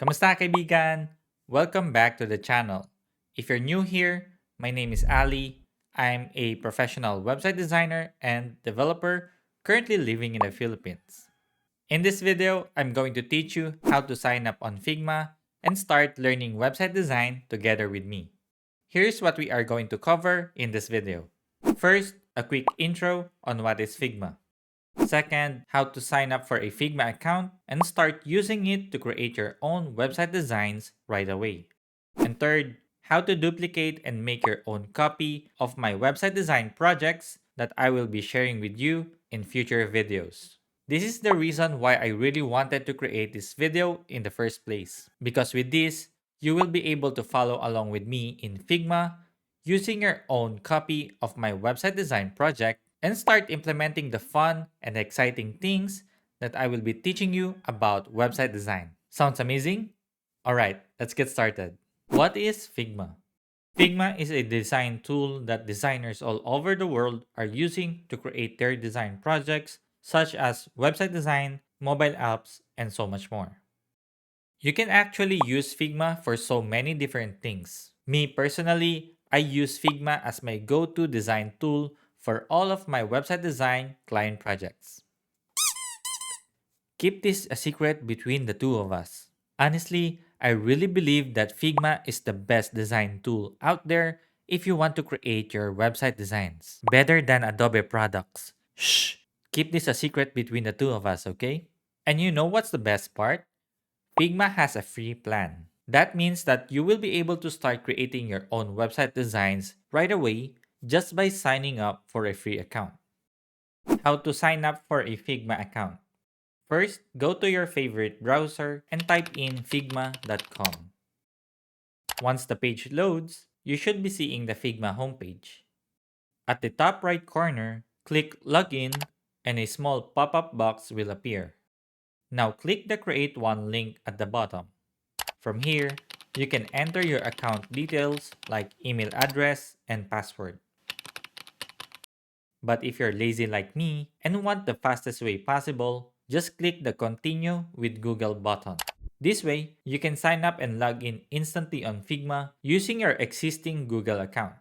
Kamusta kaibigan? Welcome back to the channel. If you're new here, my name is Ali. I'm a professional website designer and developer currently living in the Philippines. In this video, I'm going to teach you how to sign up on Figma and start learning website design together with me. Here's what we are going to cover in this video. First, a quick intro on what is Figma. Second, how to sign up for a Figma account and start using it to create your own website designs right away. And third, how to duplicate and make your own copy of my website design projects that I will be sharing with you in future videos. This is the reason why I really wanted to create this video in the first place. Because with this, you will be able to follow along with me in Figma using your own copy of my website design project and start implementing the fun and exciting things that I will be teaching you about website design. Sounds amazing? Alright, let's get started. What is Figma? Figma is a design tool that designers all over the world are using to create their design projects such as website design, mobile apps, and so much more. You can actually use Figma for so many different things. Me personally, I use Figma as my go-to design tool for all of my website design client projects. Keep this a secret between the two of us. Honestly, I really believe that Figma is the best design tool out there if you want to create your website designs. Better than Adobe products. Shh! Keep this a secret between the two of us, okay? And you know what's the best part? Figma has a free plan. That means that you will be able to start creating your own website designs right away just by signing up for a free account. How to sign up for a Figma account? First, go to your favorite browser and type in figma.com. Once the page loads, you should be seeing the Figma homepage. At the top right corner, click Login and a small pop-up box will appear. Now click the Create One link at the bottom. From here, you can enter your account details like email address and password. But if you're lazy like me and want the fastest way possible, just click the Continue with Google button. This way, you can sign up and log in instantly on Figma using your existing Google account.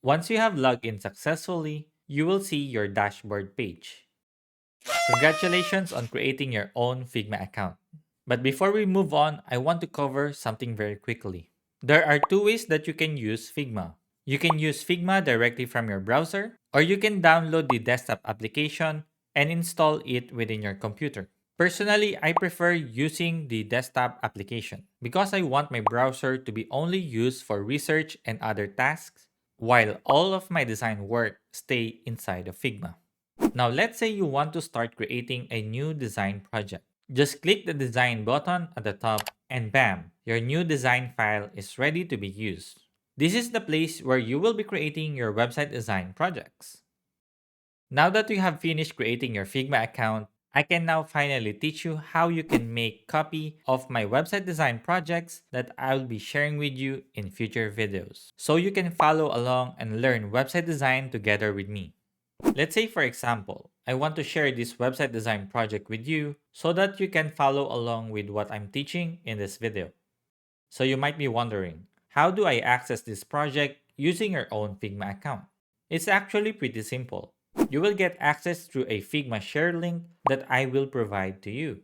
Once you have logged in successfully, you will see your dashboard page. Congratulations on creating your own Figma account. But before we move on, I want to cover something very quickly. There are two ways that you can use Figma. You can use Figma directly from your browser, or you can download the desktop application and install it within your computer. Personally, I prefer using the desktop application because I want my browser to be only used for research and other tasks, while all of my design work stay inside of Figma. Now let's say you want to start creating a new design project. Just click the design button at the top and bam, your new design file is ready to be used. This is the place where you will be creating your website design projects. Now that you have finished creating your Figma account, I can now finally teach you how you can make copy of my website design projects that I'll be sharing with you in future videos. So you can follow along and learn website design together with me. Let's say for example, I want to share this website design project with you so that you can follow along with what I'm teaching in this video. So you might be wondering, how do I access this project using your own Figma account? It's actually pretty simple. You will get access through a Figma share link that I will provide to you.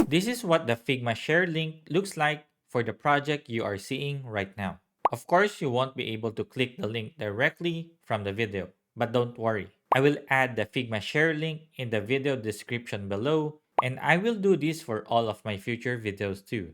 This is what the Figma share link looks like for the project you are seeing right now. Of course, you won't be able to click the link directly from the video, but don't worry. I will add the Figma share link in the video description below, and I will do this for all of my future videos too.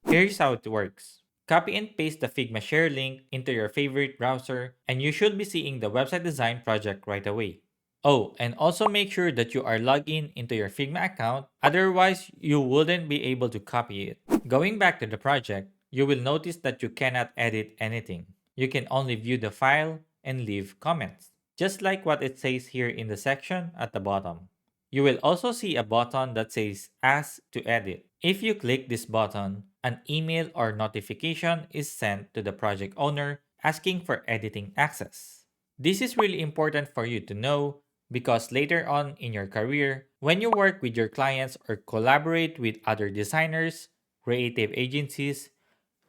Here's how it works. Copy and paste the Figma share link into your favorite browser, and you should be seeing the website design project right away. Oh, and also make sure that you are logged in into your Figma account, otherwise you wouldn't be able to copy it. Going back to the project, you will notice that you cannot edit anything. You can only view the file and leave comments, just like what it says here in the section at the bottom. You will also see a button that says Ask to Edit. If you click this button, an email or notification is sent to the project owner asking for editing access. This is really important for you to know because later on in your career, when you work with your clients or collaborate with other designers, creative agencies,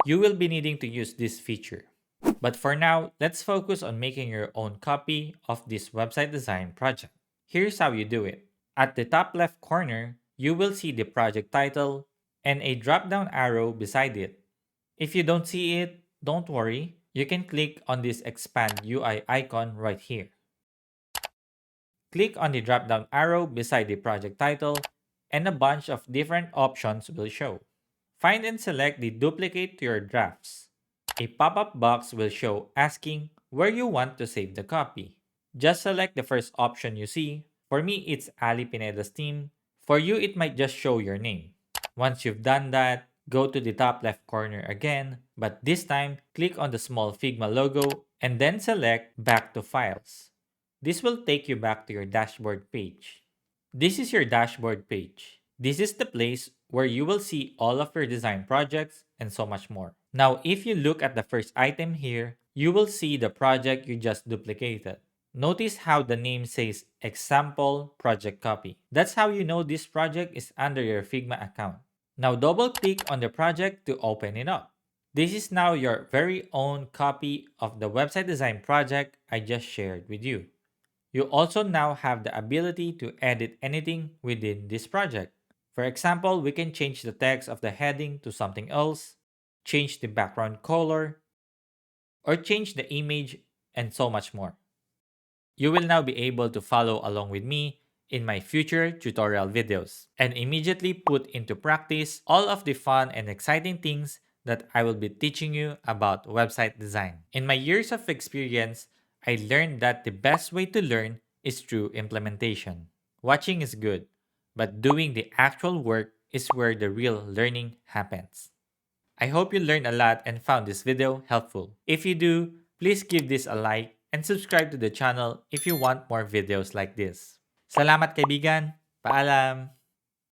you will be needing to use this feature. But for now, let's focus on making your own copy of this website design project. Here's how you do it. At the top left corner, you will see the project title and a drop down arrow beside it. If you don't see it, don't worry. You can click on this expand UI icon right here. Click on the drop down arrow beside the project title and a bunch of different options will show. Find and select the duplicate to your drafts. A pop-up box will show asking where you want to save the copy. Just select the first option you see. For me, it's Ali Pineda's team. For you, it might just show your name. Once you've done that, go to the top left corner again, but this time, click on the small Figma logo and then select Back to Files. This will take you back to your dashboard page. This is your dashboard page. This is the place where you will see all of your design projects and so much more. Now, if you look at the first item here, you will see the project you just duplicated. Notice how the name says example project copy. That's how you know this project is under your Figma account. Now double click on the project to open it up. This is now your very own copy of the website design project I just shared with you. You also now have the ability to edit anything within this project. For example, we can change the text of the heading to something else, change the background color, or change the image, and so much more. You will now be able to follow along with me in my future tutorial videos and immediately put into practice all of the fun and exciting things that I will be teaching you about website design. In my years of experience, I learned that the best way to learn is through implementation. Watching is good, but doing the actual work is where the real learning happens. I hope you learned a lot and found this video helpful. If you do, please give this a like and subscribe to the channel if you want more videos like this. Salamat kaibigan! Paalam!